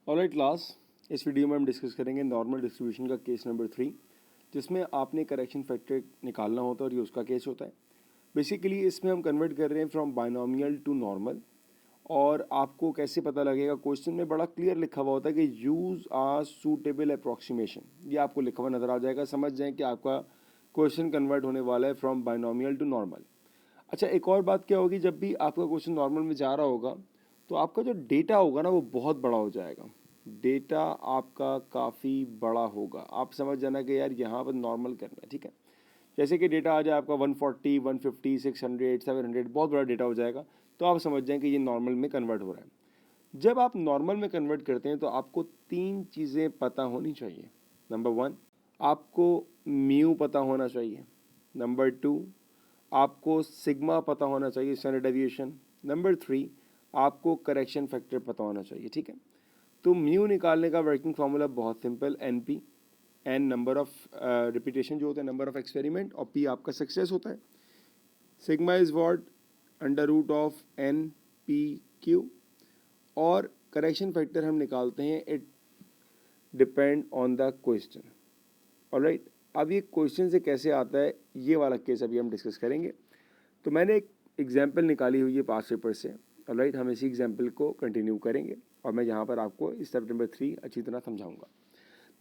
Alright class, इस video में हम डिस्कस करेंगे नॉर्मल डिस्ट्रीब्यूशन का केस नंबर 3, जिसमें आपने करेक्शन फैक्टर निकालना होता है और ये उसका केस होता है। बेसिकली इसमें हम कन्वर्ट कर रहे हैं फ्रॉम बाइनोमियल टू नॉर्मल। और आपको कैसे पता लगेगा, क्वेश्चन में बड़ा क्लियर लिखा हुआ होता है कि यूज़ आ सूटेबल अप्रॉक्सीमेशन, ये आपको लिखा हुआ नज़र आ जाएगा। समझ जाएं कि आपका क्वेश्चन कन्वर्ट होने वाला है फ्रॉम बाइनोमियल टू नॉर्मल। अच्छा, एक और बात क्या होगी, जब भी आपका क्वेश्चन नॉर्मल में जा रहा होगा तो आपका जो डेटा होगा ना वो बहुत बड़ा हो जाएगा। डेटा आपका काफ़ी बड़ा होगा। आप समझ जाना कि यार यहाँ पर नॉर्मल करना है, ठीक है। जैसे कि डेटा आ जाए आपका 140, 150, 600, 700, बहुत बड़ा डेटा हो जाएगा, तो आप समझ जाएं कि ये नॉर्मल में कन्वर्ट हो रहा है। जब आप नॉर्मल में कन्वर्ट करते हैं तो आपको 3 चीज़ें पता होनी चाहिए। नंबर 1, आपको म्यू पता होना चाहिए। नंबर 2, आपको सिग्मा पता होना चाहिए, स्टैंडर्ड डेविएशन। नंबर 3, आपको करेक्शन फैक्टर पता होना चाहिए, ठीक है। तो म्यू निकालने का वर्किंग फार्मूला बहुत simple, N P, N number of repetition जो होता है, नंबर ऑफ एक्सपेरिमेंट, और पी आपका सक्सेस होता है। Sigma is what, under root of N P Q. और करेक्शन फैक्टर हम निकालते हैं, it depend on the question. Alright, अब ये क्वेश्चन से कैसे आता है, ये वाला केस अभी हम डिस्कस करेंगे। तो मैंने एक एग्जाम्पल निकाली हुई है पास पेपर से। ऑलराइट, हम इसी एग्जाम्पल को कंटिन्यू करेंगे और मैं यहाँ पर आपको स्टेप नंबर 3 अच्छी तरह समझाऊंगा।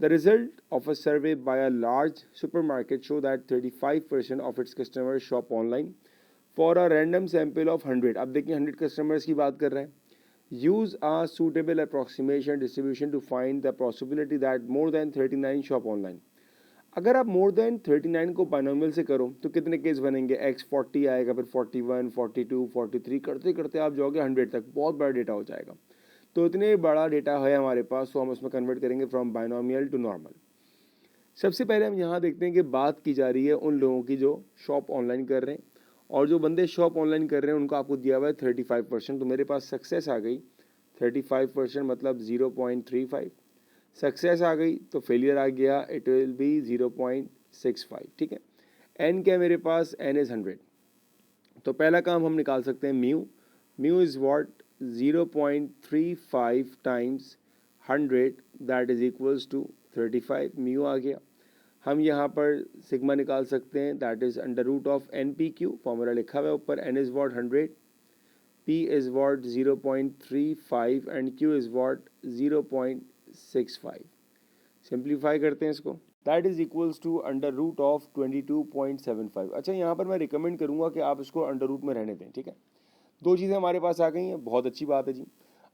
The result of a survey by a large supermarket show that 35% of its customers shop online for a random sample of 100. अब देखिए 100 customers की बात कर रहे हैं। Use a suitable approximation distribution to find the possibility that more than 39 shop online. अगर आप more than 39 को बाइनोमियल से करो तो कितने केस बनेंगे, x 40 आएगा, फिर 41, 42, 43 करते करते आप जाओगे 100 तक। बहुत बड़ा डेटा हो जाएगा। तो इतने बड़ा डेटा है हमारे पास, तो हम उसमें कन्वर्ट करेंगे फ्रॉम बाइनोमियल टू नॉर्मल। सबसे पहले हम यहाँ देखते हैं कि बात की जा रही है उन लोगों की जो शॉप ऑनलाइन कर रहे हैं, और जो बंदे शॉप ऑनलाइन कर रहे हैं उनको आपको दिया हुआ है 35%। तो मेरे पास सक्सेस आ गई 35%, मतलब 0.35। सक्सेस आ गई तो फेलियर आ गया, इट विल बी 0.65, ठीक है। एन क्या है मेरे पास, एन इज़ 100। तो पहला काम हम निकाल सकते हैं mu. Mu is what, 0.35 times 100, that is equals to 35। Mu आ गया। हम यहाँ पर सिग्मा निकाल सकते हैं, that is under root of N P Q, formula लिखा हुआ है ऊपर। N is what 100, P is what 0.35 and Q is what 0.65। Simplify करते हैं इसको, that is equals to under root of 22.75। अच्छा, यहाँ पर मैं रिकमेंड करूँगा कि आप इसको अंडर रूट में रहने दें, ठीक है। 2 चीज़ें हमारे पास आ गई हैं, बहुत अच्छी बात है जी।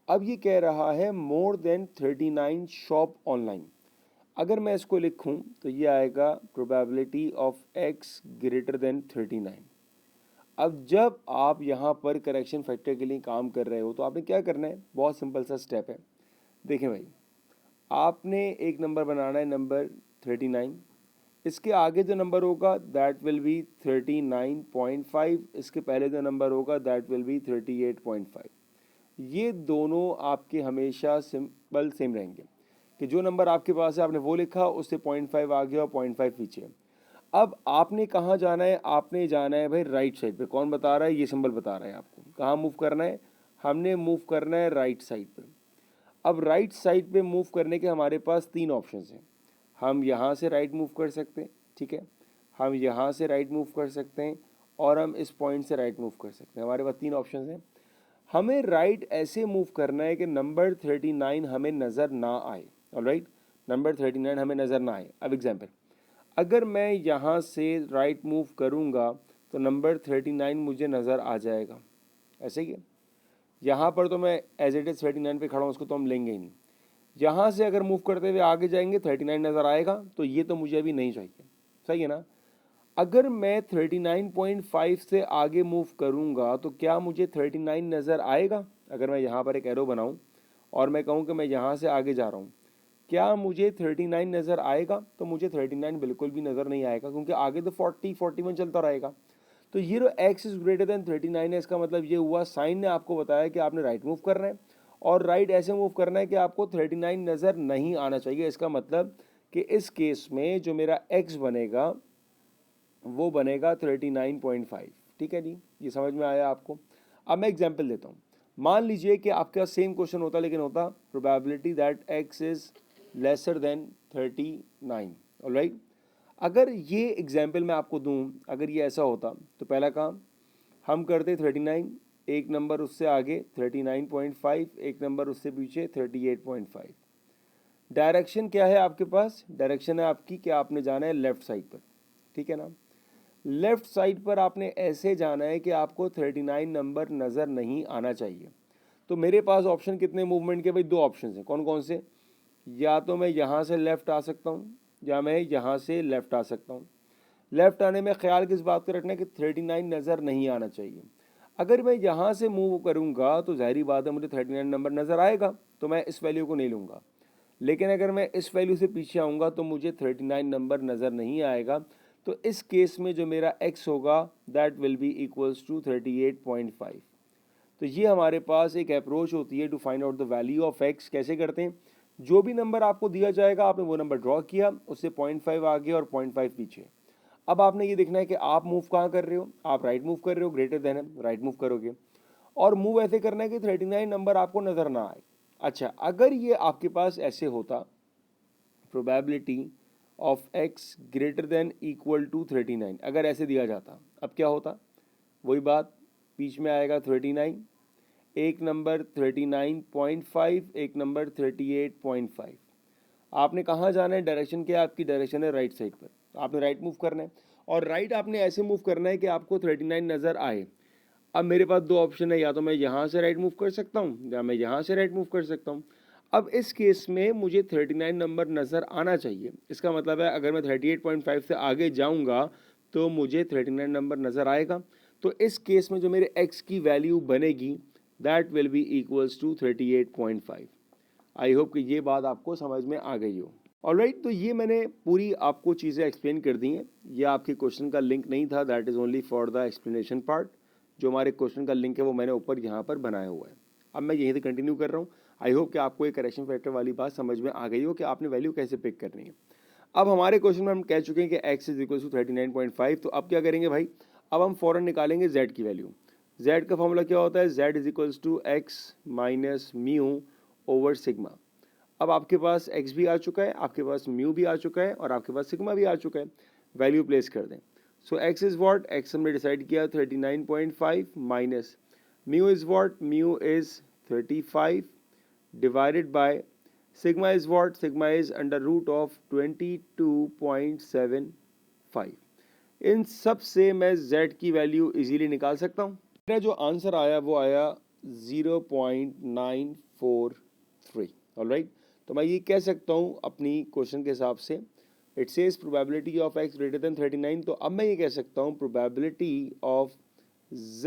अब ये कह रहा है मोर देन 39 शॉप ऑनलाइन। अगर मैं इसको लिखूँ तो ये आएगा probability of x greater then 39। अब जब आप यहाँ पर करेक्शन फैक्टर के लिए काम कर रहे हो तो आपने क्या करना है, बहुत सिंपल सा स्टेप है। देखें भाई, आपने एक नंबर बनाना है, नंबर 39। इसके आगे जो नंबर होगा दैट विल बी 39.5। इसके पहले जो नंबर होगा दैट विल बी 38.5। ये दोनों आपके हमेशा सिंपल सेम रहेंगे कि जो नंबर आपके पास है आपने वो लिखा, उससे 0.5 आ गया और 0.5 पीछे। अब आपने कहाँ जाना है, आपने जाना है भाई राइट साइड पे। कौन बता रहा है, ये सिंबल बता रहा है आपको कहाँ मूव करना है। हमने मूव करना है राइट साइड पे। अब राइट साइड पे मूव करने के हमारे पास 3 ऑप्शंस हैं। हम यहाँ से राइट मूव कर सकते हैं, ठीक है, हम यहाँ से राइट मूव कर सकते हैं, और हम इस पॉइंट से राइट मूव कर सकते हैं। हमारे पास 3 ऑप्शंस हैं। हमें राइट ऐसे मूव करना है कि नंबर 39 हमें नज़र ना आए। ऑलराइट, नंबर 39 हमें नज़र ना आए। अब एग्जाम्पल, अगर मैं यहाँ से राइट मूव करूँगा तो नंबर 39 मुझे नज़र आ जाएगा, ऐसे ही है। यहाँ पर तो मैं एज इट इज़ 39 पे खड़ा हूँ, उसको तो हम लेंगे ही नहीं। यहाँ से अगर मूव करते हुए आगे जाएंगे 39 नज़र आएगा, तो ये तो मुझे अभी नहीं चाहिए, सही है ना। अगर मैं 39.5 से आगे मूव करूँगा तो क्या मुझे 39 नज़र आएगा। अगर मैं यहाँ पर एक एरो बनाऊँ और मैं कहूँ कि मैं यहाँ से आगे जा रहा हूँ, क्या मुझे 39 नज़र आएगा। तो मुझे 39 बिल्कुल भी नज़र नहीं आएगा, क्योंकि आगे तो 40, 41 चलता रहेगा। तो ये जो x इज ग्रेटर देन 39 है, इसका मतलब ये हुआ साइन ने आपको बताया कि आपने राइट मूव करना है, और राइट ऐसे मूव करना है कि आपको 39 नज़र नहीं आना चाहिए। इसका मतलब कि इस केस में जो मेरा x बनेगा वो बनेगा 39.5, ठीक है जी। ये समझ में आया आपको। अब मैं एग्जाम्पल देता हूँ। मान लीजिए कि आपका सेम क्वेश्चन होता लेकिन होता probability that x is lesser than 39, alright. अगर ये एग्जाम्पल मैं आपको दूं, अगर ये ऐसा होता तो पहला काम हम करते 39, एक नंबर उससे आगे 39.5, एक नंबर उससे पीछे 38.5। डायरेक्शन क्या है आपके पास? डायरेक्शन है आपकी कि आपने जाना है लेफ्ट साइड पर, ठीक है ना। लेफ्ट साइड पर आपने ऐसे जाना है कि आपको 39 नंबर नज़र नहीं आना चाहिए। तो मेरे पास ऑप्शन कितने मूवमेंट के? भाई दो ऑप्शन हैं। कौन कौन से? या तो मैं यहाँ से लेफ़्ट आ सकता हूँ या मैं यहाँ से लेफ़्ट आ सकता हूँ। लेफ़्ट आने में ख्याल किस बात का रखना है कि 39 नज़र नहीं आना चाहिए। अगर मैं यहाँ से मूव करूँगा तो ज़ाहिरी बात है मुझे 39 नंबर नज़र आएगा, तो मैं इस वैल्यू को नहीं लूँगा। लेकिन अगर मैं इस वैल्यू से पीछे आऊँगा तो मुझे 39 नंबर नज़र नहीं आएगा। तो इस केस में जो मेरा x होगा that will be equals to 38.5। तो ये हमारे पास एक अप्रोच होती है to find out the value of x। कैसे करते हैं? जो भी नंबर आपको दिया जाएगा आपने वो नंबर ड्रॉ किया, उससे 0.5 आगे और 0.5 पीछे। अब आपने ये देखना है कि आप मूव कहाँ कर रहे हो। आप राइट मूव कर रहे हो, ग्रेटर देन है, राइट मूव करोगे। और मूव ऐसे करना है कि 39 नंबर आपको नज़र ना आए। अच्छा, अगर ये आपके पास ऐसे होता probability of x greater than equal to 39, अगर ऐसे दिया जाता, अब क्या होता? वही बात, बीच में आएगा 39, एक नंबर 39.5, एक नंबर 38.5। आपने कहाँ जाना है? डायरेक्शन क्या है आपकी? डायरेक्शन है राइट साइड पर। आपने राइट मूव करना है और राइट आपने ऐसे मूव करना है कि आपको 39 नज़र आए। अब मेरे पास दो ऑप्शन है, या तो मैं यहाँ से राइट मूव कर सकता हूँ या मैं यहाँ से राइट मूव कर सकता हूँ। अब इस केस में मुझे 39 नंबर नज़र आना चाहिए। इसका मतलब है अगर मैं 38.5 से आगे जाऊँगा तो मुझे 39 नंबर नज़र आएगा। तो इस केस में जो मेरे x की वैल्यू बनेगी that will be equals to 38.5। I hope कि ये बात आपको समझ में आ गई हो। ऑलराइट, तो ये मैंने पूरी आपको चीज़ें एक्सप्लेन कर दी हैं। ये आपके क्वेश्चन का लिंक नहीं था, that is only for the explanation part. जो हमारे क्वेश्चन का लिंक है वो मैंने ऊपर यहाँ पर बनाया हुआ है। अब मैं यहीं से कंटिन्यू कर रहा हूँ। आई होप कि आपको एक करेक्शन फैक्टर वाली बात समझ में आ गई हो कि आपने वैल्यू कैसे पिक करनी है। अब हमारे क्वेश्चन में हम कह चुके हैं कि x इज इक्वल टू 39.5। तो अब क्या करेंगे भाई? अब हम फ़ौरन निकालेंगे z की वैल्यू। z का फॉर्मूला क्या होता है? z is equals to x minus mu over sigma. अब आपके पास x भी आ चुका है, आपके पास म्यू भी आ चुका है और आपके पास सिग्मा भी आ चुका है। वैल्यू प्लेस कर दें। सो x इज़ वॉट? x हमने डिसाइड किया 39.5 minus mu is what? Mu is 35 divided by sigma is what? Sigma is under root of 22.75। इन सब से मैं z की वैल्यू इजीली निकाल सकता हूँ। मेरा जो आंसर आया वो आया 0.943। ऑलराइट, तो मैं ये कह सकता हूँ अपनी क्वेश्चन के हिसाब से, it says probability of x greater then 39। तो अब मैं ये कह सकता हूँ probability of z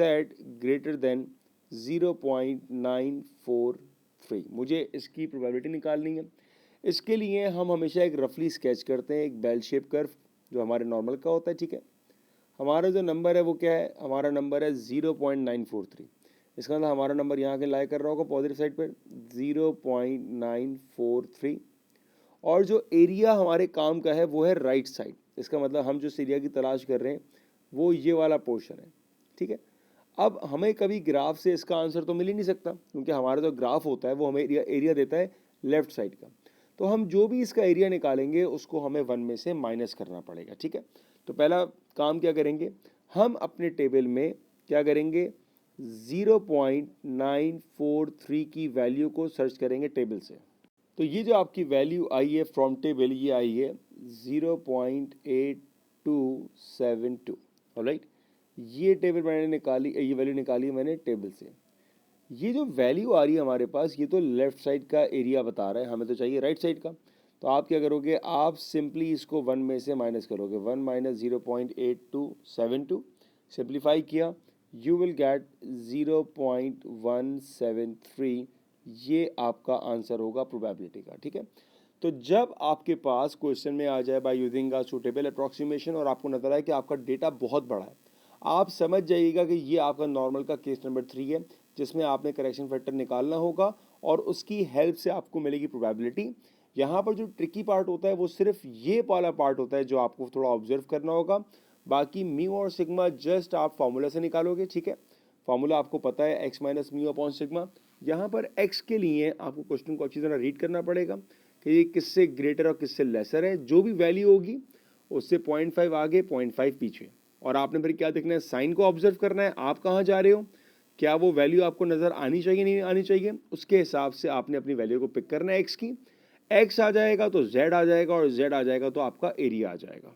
greater than 0.943। मुझे इसकी प्रोबेबिलिटी निकालनी है। इसके लिए हम हमेशा एक रफली स्केच करते हैं, एक बेल शेप कर्व जो हमारे नॉर्मल का होता है, ठीक है। हमारा जो नंबर है वो क्या है? हमारा नंबर है 0.943। इसका मतलब हमारा नंबर यहाँ के लाई कर रहा होगा पॉजिटिव साइड पर 0.943। और जो एरिया हमारे काम का है वो है राइट साइड। इसका मतलब हम जो एरिया की तलाश कर रहे हैं वो ये वाला पोर्शन है, ठीक है। अब हमें कभी ग्राफ से इसका आंसर तो मिल ही नहीं सकता, क्योंकि हमारा जो ग्राफ होता है वो हमें एरिया देता है लेफ्ट साइड का। तो हम जो भी इसका एरिया निकालेंगे उसको हमें 1 में से माइनस करना पड़ेगा, ठीक है। तो पहला काम क्या करेंगे? हम अपने टेबल में क्या करेंगे? 0.943 की वैल्यू को सर्च करेंगे टेबल से। तो ये जो आपकी वैल्यू आई है फ्रॉम टेबल, ये आई है 0.8272। ऑलराइट, ये टेबल मैंने निकाली, ये वैल्यू निकाली मैंने टेबल से। ये जो वैल्यू आ रही है हमारे पास, ये तो लेफ्ट साइड का एरिया बता रहा है, हमें तो चाहिए राइट साइड का। तो आप क्या करोगे? आप सिंपली इसको 1 में से माइनस करोगे। 1 माइनस 0.8272, सिंप्लीफाई किया, यू विल गेट 0.173। ये आपका आंसर होगा प्रोबेबिलिटी का, ठीक है। तो जब आपके पास क्वेश्चन में आ जाए by using a suitable approximation और आपको नजर आए कि आपका डेटा बहुत बड़ा है, आप समझ जाइएगा कि ये आपका नॉर्मल का केस नंबर 3 है, जिसमें आपने करेक्शन फैक्टर निकालना होगा और उसकी हेल्प से आपको मिलेगी प्रोबेबिलिटी। यहाँ पर जो ट्रिकी पार्ट होता है वो सिर्फ ये वाला पार्ट होता है जो आपको थोड़ा ऑब्जर्व करना होगा। बाकी म्यू और सिग्मा जस्ट आप फॉर्मूला से निकालोगे, ठीक है। फॉर्मूला आपको पता है x minus mu upon sigma. यहाँ पर एक्स के लिए आपको क्वेश्चन को अच्छी तरह रीड करना पड़ेगा कि ये किससे ग्रेटर और किससे लेसर है। जो भी वैल्यू होगी उससे 0.5 आगे 0.5 पीछे, और आपने फिर क्या देखना है, साइन को ऑब्जर्व करना है, आप कहाँ जा रहे हो, क्या वो वैल्यू आपको नज़र आनी चाहिए नहीं आनी चाहिए, उसके हिसाब से आपने अपनी वैल्यू को पिक करना है एक्स की। एक्स आ जाएगा तो जेड आ जाएगा, और जेड आ जाएगा तो आपका एरिया आ जाएगा।